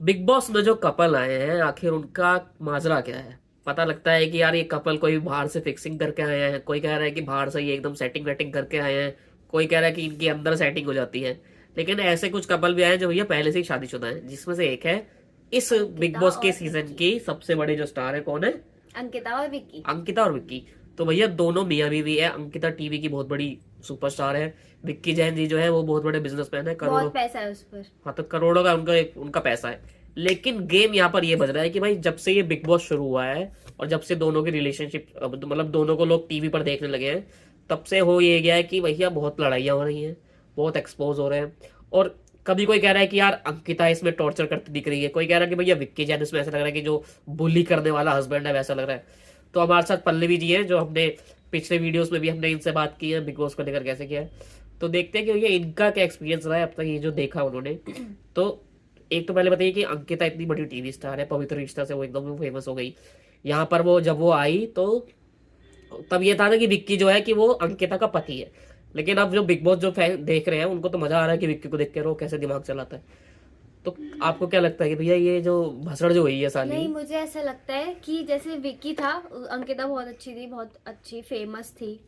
Big boss में जो couple आए हैं आखिर उनका माजरा क्या है? पता लगता है कि यार ये कपल कोई बाहर से फिक्सिंग करके आए हैं, कोई कह रहा है कि बाहर से ये एकदम सेटिंग वेटिंग करके आए हैं, कोई कह रहा है कि इनके अंदर सेटिंग हो जाती है। लेकिन ऐसे कुछ कपल भी आए हैं जो भैया पहले से ही शादीशुदा है, जिसमें से एक है इस बिग अंकिता बॉस के और सीजन विक्की। की सबसे बड़े जो स्टार है। कौन है? अंकिता और विक्की। अंकिता और विक्की। तो भैया दोनों मियाँ बीवी है। अंकिता टीवी की बहुत बड़ी सुपरस्टार है। विक्की जैन जी जो है वो बहुत बड़े बिजनेसमैन है, करोड़ों। बहुत पैसा है उस पर। हाँ, तो करोड़ों का उनका पैसा है। लेकिन गेम यहाँ पर ये बज रहा है कि भाई जब से ये बिग बॉस शुरू हुआ है और जब से दोनों की रिलेशनशिप मतलब दोनों को लोग टीवी पर देखने लगे हैं, तब से हो ये गया है कि भैया बहुत लड़ाइयाँ हो रही हैं, बहुत एक्सपोज हो रहे हैं। और कभी कोई कह रहा है कि यार अंकिता इसमें टॉर्चर करती दिख रही है, कोई कह रहा है कि भैया विक्की जैन इसमें ऐसा लग रहा है कि जो बुली करने वाला हस्बैंड है वैसा लग रहा है। तो हमारे साथ पल्लवी जी हैं, जो हमने पिछले वीडियोस में भी हमने इनसे बात की है बिग बॉस को लेकर कैसे किया है। तो देखते हैं कि भैया इनका क्या एक्सपीरियंस रहा है अब तक ये जो देखा उन्होंने। तो एक तो पहले बताइए कि अंकिता इतनी बड़ी टीवी स्टार है, पवित्र रिश्ता से वो एकदम फेमस हो गई। यहाँ पर वो जब वो आई तो तब ये था ना कि विक्की जो है कि वो अंकिता का पति है। लेकिन अब जो बिग बॉस जो फैन देख रहे हैं उनको तो मजा आ रहा है कि विक्की को देख के वो कैसे दिमाग चलाता है। तो आपको क्या लगता है कि भैया ये जो भसड़ जो हुई है साली? नहीं, मुझे ऐसा लगता है कि जैसे विक्की था, अंकिता बहुत अच्छी थी, बहुत अच्छी फेमस थी,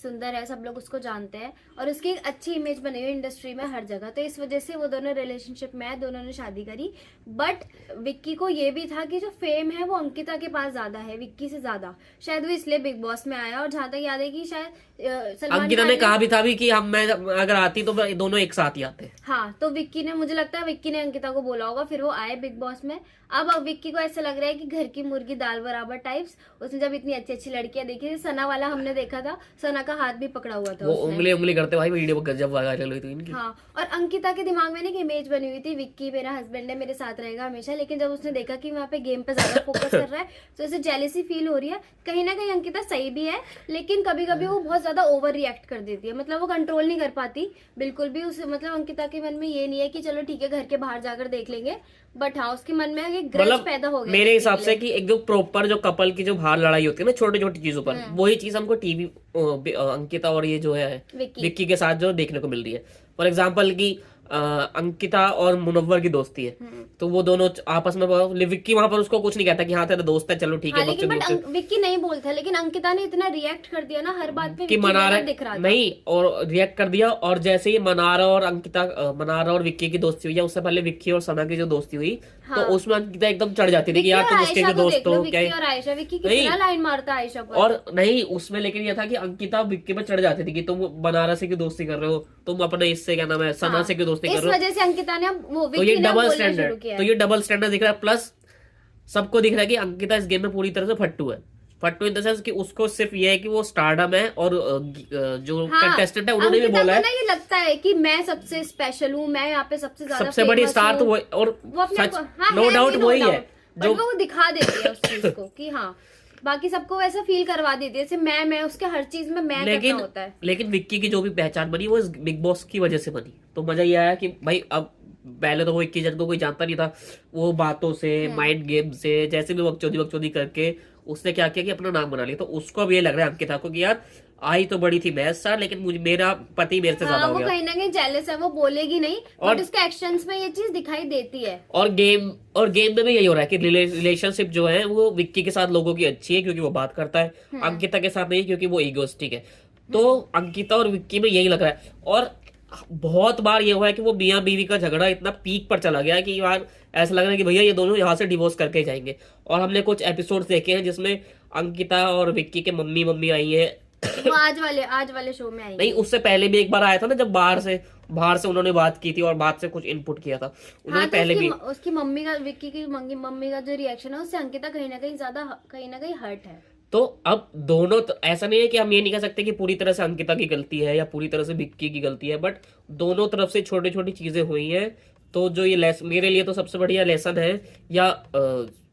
सुंदर है, सब लोग उसको जानते हैं और उसकी एक अच्छी इमेज बनी हुई इंडस्ट्री में हर जगह, तो इस वजह से वो दोनों रिलेशनशिप में है, दोनों ने शादी करी। बट विक्की को ये भी था कि जो फेम है वो अंकिता के पास ज्यादा है, विक्की से ज्यादा, शायद वो इसलिए बिग बॉस में आया। और जहां तक याद है कि शायद सलमान अंकिता खान ने ने, कहा भी था भी कि हम मैं अगर आती तो दोनों एक साथ ही आते। हाँ, तो विक्की ने, मुझे लगता है विक्की ने अंकिता को बोला होगा, फिर वो आए बिग बॉस में। अब विक्की को ऐसा लग रहा है कि घर की मुर्गी दाल बराबर टाइप्स। उसने जब इतनी अच्छी अच्छी लड़कियां देखी थी, सना वाला हमने देखा था, सना का हाथ भी पकड़ा हुआ था वो उसने। उंगली उंगली करते भाई वीडियो गजब वायरल हुई थी इनकी। हाँ, और अंकिता के दिमाग में ना एक इमेज बनी हुई थी, विक्की मेरा हस्बैंड है, मेरे साथ रहेगा हमेशा। लेकिन जब उसने देखा कि वहाँ पे गेम पे ज्यादा फोकस कर रहा है, तो उसे जेलेसी फील हो रही है। कहीं ना कहीं अंकिता सही भी है, लेकिन कभी कभी वो बहुत ज्यादा ओवर रिएक्ट कर देती है, मतलब वो कंट्रोल नहीं कर पाती बिल्कुल भी। उसे मतलब अंकिता के मन में ये नहीं है कि चलो ठीक है घर के बाहर जाकर देख लेंगे, बट हाँ उसके मन में एक ग्रज मतलब पैदा हो गया मेरे विक्की हिसाब के से लिए। कि एक जो प्रॉपर जो कपल की जो बाहर लड़ाई होती है ना छोटी छोटी चीजों पर, वही चीज हमको टीवी अंकिता और ये जो है विक्की। विक्की के साथ जो देखने को मिल रही है। फॉर एग्जाम्पल की अंकिता और मुनव्वर की दोस्ती है, तो वो दोनों आपस में विक्की वहां पर उसको कुछ नहीं कहता कि हाँ तेरा दोस्त है चलो ठीक हाँ, है लेकिन बच्चे बट दोस्त विक्की नहीं बोलता, लेकिन अंकिता ने इतना रिएक्ट कर दिया ना हर बात पे, कि विक्की मना रहा गलत दिख रहा है था। नहीं, और रिएक्ट कर दिया। और जैसे ही मनारा और अंकिता मनारा और विक्की की दोस्ती हुई है, उससे पहले विक्की और सना की जो दोस्ती हुई, तो हाँ, उसमें अंकिता एकदम चढ़ जाती थी कि विक्की यार और तुम उसके आयशा जो को दोस्त देख लो, हो क्या विक्की और आयशा, विक्की नहीं। कितना लाइन मारता है आयशा पर। और नहीं उसमें लेकिन ये था कि अंकिता विक्की पे चढ़ जाती थी कि तुम बनारस की दोस्ती कर रहे हो, तुम अपने इससे क्या नाम है सना हाँ, से की दोस्ती कर इस रहे हो। वजह से अंकिता ने अब वो तो ये विक्की ने अब डबल बोलना शुरू स्टैंडर्ड, किया तो है। ये डबल स्टैंडर्ड दिख रहा है। प्लस सबको दिख रहा है कि अंकिता इस गेम में पूरी तरह से फट्टू है। फट्टू इन द सेंस कि उसको सिर्फ ये है कि वो स्टारडम है, और जो हाँ, कंटेस्टेंट है उन्होंने भी अंकिता बोला को है ना ये लगता है कि मैं सबसे स्पेशल हूँ, मैं यहाँ पे सबसे ज्यादा सबसे बड़ी फेमस स्टार तो हूँ। वो, और वो अपने सच हाँ नो है डाउट भी, नो वही है डाउट, बट जो वो दिखा देती है उस चीज को कि हाँ, बाकी सबको वैसा फील करवा देती है, जैसे मैं उसके हर चीज में मैं करना होता है। लेकिन विक्की की जो भी पहचान बनी वो इस बिग बॉस की वजह से बनी। तो मजा ये आया कि भाई अब पहले तो वो 21 जन को कोई जानता नहीं था, वो बातों से माइंड गेम से जैसे भी बकचोदी बकचोदी करके उसने क्या किया कि अपना नाम बना लिया। तो उसको अब ये लग रहा है अंकिता को कि यार आई तो बड़ी थी मैं स्टार, लेकिन मुझे मेरा पति मेरे से ज्यादा हाँ, हो वो गया। कहीं ना कहीं जेलस है, वो बोलेगी नहीं, और बट उसके एक्शंस में ये चीज दिखाई देती है। और गेम में भी यही हो रहा है कि रिलेशनशिप जो है वो विक्की के साथ लोगों की अच्छी है क्योंकि वो बात करता है, अंकिता के साथ नहीं क्योंकि वो इगोस्टिक है। तो अंकिता और विक्की में यही लग रहा है। और बहुत बार ये हुआ है कि वो मियाँ बीवी का झगड़ा इतना पीक पर चला गया है कि यार ऐसा लग रहा है कि भैया ये दोनों यहाँ से डिवोर्स करके ही जाएंगे। और हमने कुछ एपिसोड्स देखे हैं जिसमें अंकिता और विक्की के मम्मी मम्मी आई है। वो आज वाले शो में नहीं, आएंगे। उससे पहले भी एक बार आया था ना जब बाहर से उन्होंने बात की थी और बात से कुछ इनपुट किया था उन्होंने हाँ, तो पहले भी। उसकी मम्मी का, विक्की की मम्मी का जो रिएक्शन है उससे अंकिता कहीं ना कहीं ज्यादा, कहीं ना कहीं हर्ट है। तो अब दोनों तो ऐसा नहीं है कि हम ये नहीं कह सकते कि पूरी तरह से अंकिता की गलती है या पूरी तरह से विक्की की गलती है, बट दोनों तरफ से छोटी छोटी चीजें हुई हैं। तो जो ये मेरे लिए तो सबसे बढ़िया लेसन है, या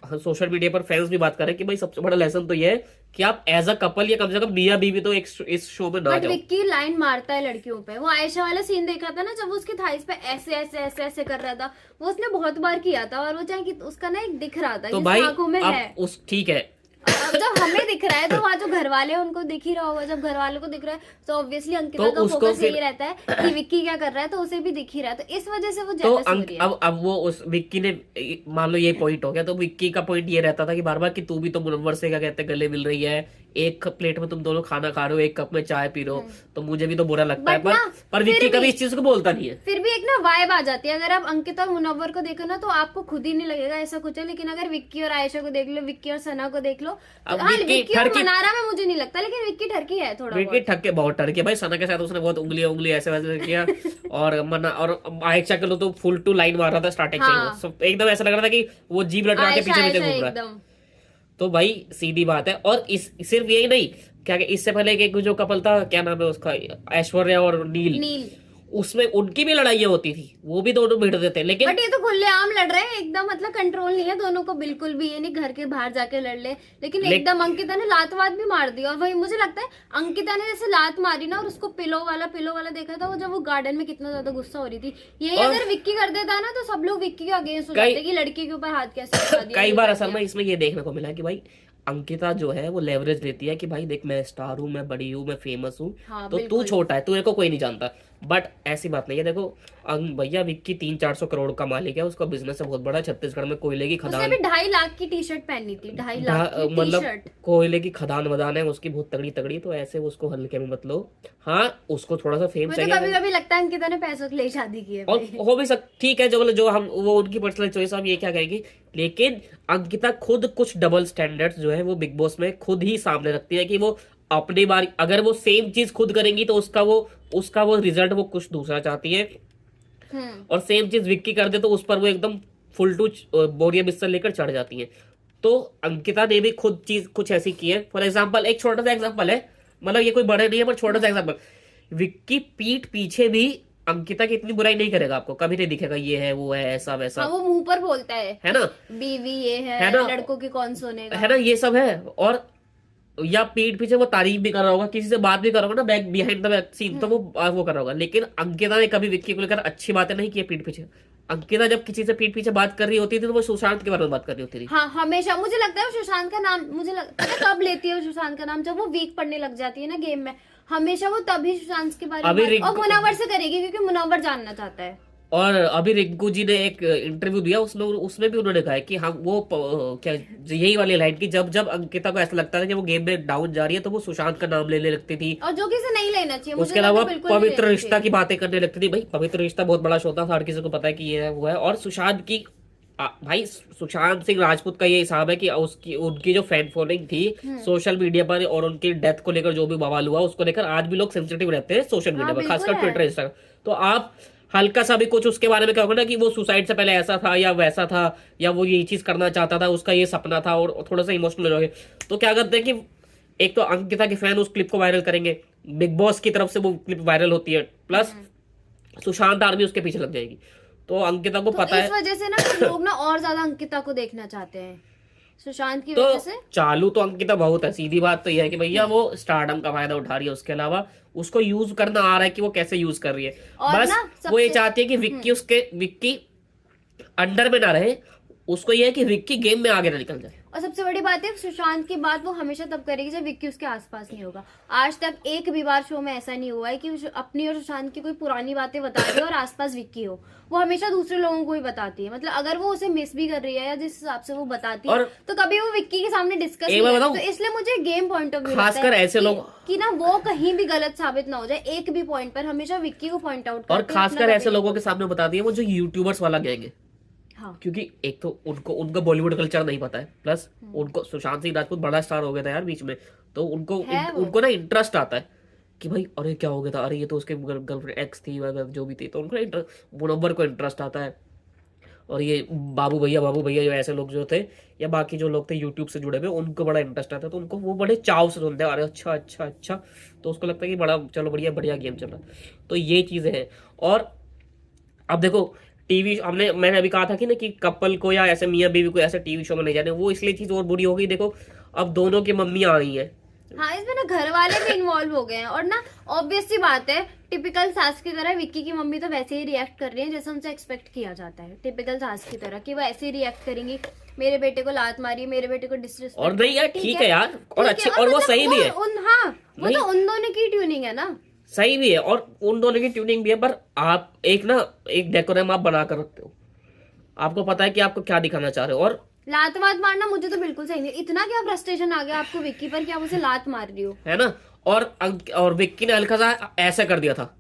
सोशल मीडिया पर फैंस भी बात कर रहे हैं कि भाई सबसे बड़ा लेसन तो ये है कि आप एज अ कपल या कम से कम मियाँ बीवी तो इस शो में ना बट जाओ। विक्की लाइन मारता है लड़कियों पे। वो आयशा वाला सीन देखा था ना, जब वो उसके थाइस पे ऐसे ऐसे ऐसे ऐसे कर रहा था, वो उसने बहुत बार किया था, और वो चाहे कि उसका ना एक दिख रहा था तो कि भाई उसकी आंखों में है। आप उस ठीक है अब जब हमें दिख रहा है तो वहाँ जो घर वाले हैं उनको दिख ही रहा होगा, जब घर वालों को दिख रहा है तो ऑब्वियसली अंकिता तो का उसको फोकस फिर यही रहता है कि विक्की क्या कर रहा है, तो उसे भी दिख ही रहा है, तो इस वजह से वो तो जेलस हो रही है। अब वो उस विक्की ने मान लो ये पॉइंट हो गया, तो विक्की का पॉइंट ये रहता था कि बार बार कि तू भी तो मुनव्वर से क्या कहते हैं गले मिल रही है, एक प्लेट में तुम दोनों खाना खा रहे हो, एक कप में चाय पी रहे हो, तो मुझे भी तो बुरा लगता है। बट ना, पर फिर विक्की कभी भी- इस चीज को बोलता नहीं है। फिर भी एक ना वाइब आ जाती है, अगर आप अंकिता और मुनव्वर को देखो ना तो आपको खुद ही नहीं लगेगा ऐसा कुछ है, लेकिन अगर विक्की और आयशा को देख लो, विक्की और सना को देख लो, तो अब हाँ विक्की विक्की और ठरकी- मनारा में मुझे नहीं लगता, लेकिन विक्की ठरकी है थोड़ा विक्की बहुत। ठग के बहुत डर के भाई, सना के साथ उसने बहुत उंगली ऐसे वैसे किया और मना और आयशा के लो तो फुल टू लाइन मार रहा था स्टार्टिंग से ही हाँ। वो। एकदम ऐसा लग रहा था कि वो जीभ लटका के आयशा पीछे पीछे आयशा घूम रहा है। एकदम। तो भाई सीधी बात है। और इस सिर्फ यही नहीं, क्या इससे पहले एक जो कपल था, क्या नाम है उसका, ऐश्वर्या और नील, नील, उसमें उनकी भी लड़ाइयाँ होती थी, वो भी दोनों भिड़ते थे, लेकिन बट ये तो खुलेआम लड़ रहे हैं एकदम, मतलब कंट्रोल नहीं है दोनों को बिल्कुल भी, ये नहीं घर के बाहर जाके लड़ ले, लेकिन एकदम अंकिता ने लात वात भी मार दी। और वही मुझे लगता है अंकिता ने जैसे लात मारी ना, और उसको पिलो वाला देखा था वो, जब वो गार्डन में कितना ज्यादा गुस्सा हो रही थी, यही और- अगर विक्की कर देता ना तो सब लोग विक्की के अगेंस्ट हो कई- जाते कि लड़की के ऊपर हाथ कैसे उठा दिया, कई ये बार कर असल दिया। में इसमें ये देखने को मिला कि भाई अंकिता जो है वो लेवरेज लेती है कि भाई देख मैं स्टार हूँ, मैं बड़ी हूँ, मैं फेमस हूँ, हाँ, तो तू बिल्कुल। छोटा है, तू को कोई नहीं जानता। बट ऐसी बात नहीं है। देखो भैया विक्की 300-400 करोड़ का मालिक है, उसका बिजनेस है बहुत बड़ा, छत्तीसगढ़ में कोयले की उसने खदान, भी 2.5 लाख की टी शर्ट पहनी थी, 2.5 लाख की टी मतलब शर्ट। कोयले की खदान वदान है उसकी बहुत तगड़ी तगड़ी, तो ऐसे उसको हल्के में मत लो। हाँ उसको थोड़ा सा फेम मुझे चाहिए, कभी कभी लगता है अंकिता ने पैसों के लिए शादी की है और भाई। हो भी ठीक है, जो हम वो उनकी पर्सनल चॉइस, हम ये क्या कहेंगे, लेकिन अंकिता खुद कुछ डबल स्टैंडर्ड्स जो है वो बिग बॉस में खुद ही सामने रखती है कि वो अपनी बार अगर वो सेम चीज खुद करेंगी तो उसका वो रिजल्ट वो कुछ दूसरा चाहती है, और सेम चीज विक्की कर दे तो उस पर वो एकदम फुल टू बोरिया बिस्तर लेकर चढ़ जाती है। तो अंकिता ने भी खुद चीज कुछ ऐसी की है। फॉर एग्जाम्पल एक छोटा सा एग्जाम्पल है, मतलब ये कोई बड़े नहीं है पर छोटा सा एग्जाम्पल, विक्की पीठ पीछे भी अंकिता की इतनी बुराई नहीं करेगा, आपको कभी नहीं दिखेगा ये है वो है ऐसा वैसा, हाँ वो मुंह पर बोलता है ना, बीवी ये है है ना? लड़कों की कौन सुनेगा, है ना, ये सब है। और या पीठ पीछे वो तारीफ भी कर रहा होगा, किसी से बात भी कर रहा होगा ना बैक बिहाइंड द सीन, तो वो कर रहा होगा। लेकिन अंकिता ने कभी विक्की को लेकर अच्छी बातें नहीं की पीठ पीछे। अंकिता जब किसी से पीठ पीछे बात कर रही होती थी तो वो सुशांत के बारे में बात कर रही होती थी। हाँ हमेशा मुझे लगता है वो सुशांत का नाम, मुझे लगता है कब लेती है वो सुशांत का नाम, जब वो वीक पड़ने लग जाती है ना गेम में, हमेशा वो तभी सुशांत के बारे अभी में और मुनव्वर से करेगी क्योंकि मुनव्वर जानना चाहता है। और अभी रिंकू जी ने एक इंटरव्यू दिया, उसमें भी उन्होंने कहा है कि हम वो क्या यही वाली लाइन की, जब जब अंकिता को ऐसा लगता था कि वो गेम में डाउन जा रही है तो वो सुशांत का नाम लेने लगती थी, और जो किसी नहीं लेना चाहिए, मुझे उसके लगता है अलावा बिल्कुल नहीं पवित्र लेना रिश्ता चाहिए। की बातें करने लगती थी। भाई पवित्र रिश्ता बहुत बड़ा शो था, हर किसी को पता है कि ये है वो है। और सुशांत की भाई सुशांत सिंह राजपूत का ये हिसाब है कि उनकी जो फैन फॉलोइंग थी सोशल मीडिया पर, और उनकी डेथ को लेकर जो भी बवाल हुआ उसको लेकर आज भी लोग सेंसिटिव रहते हैं सोशल मीडिया पर, बिल्कुल खासकर है। Twitter Instagram. तो आप हल्का सा भी कुछ उसके बारे में कहोगे ना कि वो सुसाइड से पहले ऐसा था या वैसा था, या वो ये चीज करना चाहता था, उसका ये सपना था, और थोड़ा सा इमोशनल हो जाओगे, तो क्या करते हैं कि एक तो अंकिता के फैन उस क्लिप को वायरल करेंगे, बिग बॉस की तरफ से वो क्लिप वायरल होती है, प्लस सुशांत आर्मी उसके पीछे लग जाएगी। तो अंकिता को तो पता इस है, वजह से ना लोग ना और ज्यादा अंकिता को देखना चाहते हैं सुशांत की तो वजह से। चालू तो अंकिता बहुत है, सीधी बात तो यह है कि भैया वो स्टारडम का फायदा उठा रही है, उसके अलावा उसको यूज करना आ रहा है कि वो कैसे यूज कर रही है। और बस ना वो ये सबसे- चाहती है कि विक्की अंडर में ना रहे, उसको ये है कि विक्की गेम में आगे ना निकल जाए। और सबसे बड़ी बात है सुशांत की बात वो हमेशा तब करेगी जब विक्की उसके आसपास नहीं होगा। आज तक एक भी बार शो में ऐसा नहीं हुआ है कि वो अपनी और सुशांत की कोई पुरानी बातें बता रही है और आसपास विक्की हो, वो हमेशा दूसरे लोगों को ही बताती है। मतलब अगर वो उसे मिस भी कर रही है या जिस हिसाब से वो बताती है और तो कभी वो विक्की के सामने डिस्कस एक नहीं बार करती। बताऊं? तो इसलिए मुझे गेम पॉइंट ऑफ व्यू खासकर ऐसे लोग कि ना वो कहीं भी गलत साबित ना हो जाए एक भी पॉइंट पर, हमेशा विक्की को पॉइंट आउट और करते हैं, खासकर अपना ऐसे कभी लोगों के सामने बताती है वो जो यूट्यूबर्स वाला गैंग है। हाँ क्योंकि एक तो उनका बॉलीवुड कल्चर नहीं पता है, प्लस उनको सुशांत सिंह राजपूत बड़ा स्टार हो गया था यार बीच में, तो उनको ना इंटरेस्ट आता है कि भाई अरे क्या हो गया था, अरे ये तो उसके गर्लफ्रेंड एक्स थी वगैरह जो भी थी, तो उनको मुनव्वर को इंटरेस्ट आता है। और ये बाबू भैया जो ऐसे लोग जो थे या बाकी जो लोग थे यूट्यूब से जुड़े हुए उनको बड़ा इंटरेस्ट आता है, तो उनको वो बड़े चाव से सुनते हैं, अरे अच्छा अच्छा अच्छा, तो उसको लगता है कि बड़ा चलो बढ़िया गेम चल रहा है। तो ये चीजें हैं। और अब देखो टीवी मैंने अभी कहा था कि ना कि कपल को या ऐसे मियाँ बीवी को ऐसे टीवी शो में नहीं जाने, वो इसलिए चीज और बुरी हो गई। देखो अब दोनों की मम्मी आ गई है, हाँ, इसमें ना घर वाले भी इन्वॉल्व हो गए हैं, और ना ऑब्वियस सी बात है, टिपिकल सास की तरह विक्की की मम्मी तो वैसे ही रिएक्ट कर रही है जैसे उनसे एक्सपेक्ट किया जाता है, टिपिकल सास की तरह, कि वो ऐसे ही रिएक्ट करेंगी, मेरे बेटे को लात मारी, मेरे बेटे को डिसरिस्पेक्ट। और नहीं यार, ठीक है यार, और अच्छे, और वो मतलब सही भी है, हाँ, वो तो उन दोनों की ट्यूनिंग है ना, सही भी है, और उन दोनों की ट्यूनिंग भी है। पर आप एक डेकोरम आप बना कर रखते हो, आपको पता है कि आपको क्या दिखाना चाह रहे हो। और लात वात मारना मुझे तो बिल्कुल सही नहीं, इतना क्या फ्रस्ट्रेशन आ गया आपको विक्की पर कि आप उसे लात मार रही हो, है ना। और विक्की ने हल्का सा ऐसे कर दिया था,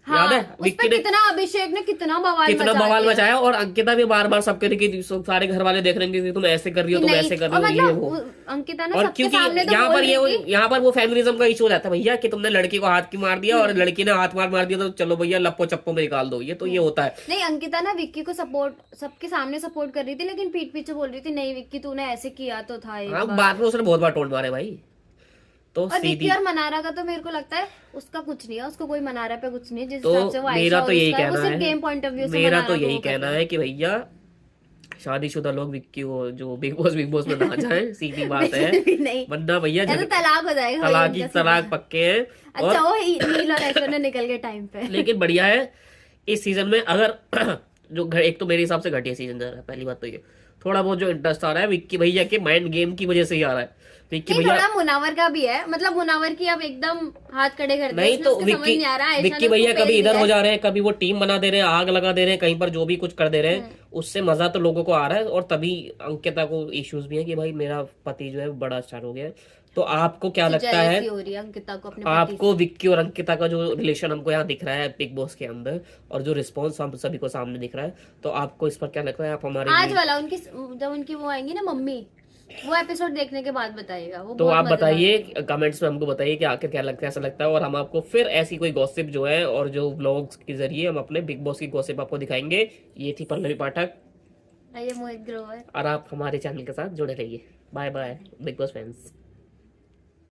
हाँ, याद है उस विक्की पर ने कितना अभिषेक ने कितना बवाल मचाया, और अंकिता भी बार बार सबके कि सारे घर वाले देख रहे हैं कि तुम ऐसे कर रही हो, तुम ऐसे कर रही हो, ये वो। अंकिता ना और सबके क्योंकि सामने तो यहाँ बोल पर रही थी, यहाँ पर वो फेमिनिज्म का इशू हो जाता है भैया, कि तुमने लड़की को हाथ की मार दिया और लड़की ने हाथ मार दिया, तो चलो भैया लप्पो चप्पो में निकाल दो, ये तो ये होता है। नहीं, अंकिता ना विक्की को सपोर्ट सबके सामने सपोर्ट कर रही थी, लेकिन पीठ पीछे बोल रही थी नहीं विक्की तूने ऐसे किया तो था एक हाँ, बार। बाद में उसने बहुत बार टोंट मारे भाई, तो और विक्की सीधी। और मनारा का तो मेरे को लगता है उसका कुछ नहीं है, उसको कोई मनारा पे कुछ नहीं है, जिस तो हिसाब से वो मेरा आयशा तो और यही उसका है, वो कहना सिर्फ गेम पॉइंट ऑफ व्यू है, से मेरा मनारा तो को यही वो कहना करता है कि भैया शादीशुदा लोग विक्की को जो बिग बॉस में ना जाए, सीधी बात है, भी नहीं, वरना भैया या तो तलाक हो जाएगा भाई उनका सीधा। तलाक पक्के हैं। अच्छा, वो नील और ऐश्वर्या निकल गए टाइम पे। लेकिन बढ़िया है इस सीजन में, अगर एक तो मेरे हिसाब से घटिया सीजन जा रहा है, पहली बात तो ये, थोड़ा बहुत जो इंटरेस्ट आ रहा है विक्की भैया के माइंड गेम की वजह से ही आ रहा है। विक्की नहीं, भैया थोड़ा मुनावर का भी है, मतलब मुनावर की अब एकदम हाथ खड़े कर दिए, नहीं, उसमें तो उसके समझ नहीं आ रहा है, विक्की भैया कभी इधर हो जा रहे हैं, कभी वो टीम बना दे रहे हैं, आग लगा दे रहे हैं, कहीं पर जो भी कुछ कर दे रहे हैं, उससे मजा तो लोगों को आ रहा है। और तभी अंकिता को इश्यूज भी है कि भाई मेरा पति जो है बड़ा स्टार हो गया है। तो आपको क्या लगता है, हो रही है अंकिता को अपने पति आपको विक्की और अंकिता का जो रिलेशन हमको यहाँ दिख रहा है बिग बॉस के अंदर, और जो रिस्पॉन्स हम सभी को सामने दिख रहा है, तो आपको इस पर क्या लगता है? आप हमारे आज वाला उनकी, जब उनकी वो आएंगी ना मम्मी, वो एपिसोड देखने के बाद बताइएगा, वो तो बहुत आप मजेदार बताइए है। कमेंट्स में, हमको बताइए कि आखिर क्या लगता है, ऐसा लगता है। और हम आपको फिर ऐसी कोई गॉसिप जो है और जो व्लॉग्स के जरिए हम अपने बिग बॉस की गॉसिप आपको दिखाएंगे। ये थी पल्लवी पाठक, ये मोहित ग्रोवर, और आप हमारे चैनल के साथ जुड़े रहिए। Bye bye Bigg Boss fans.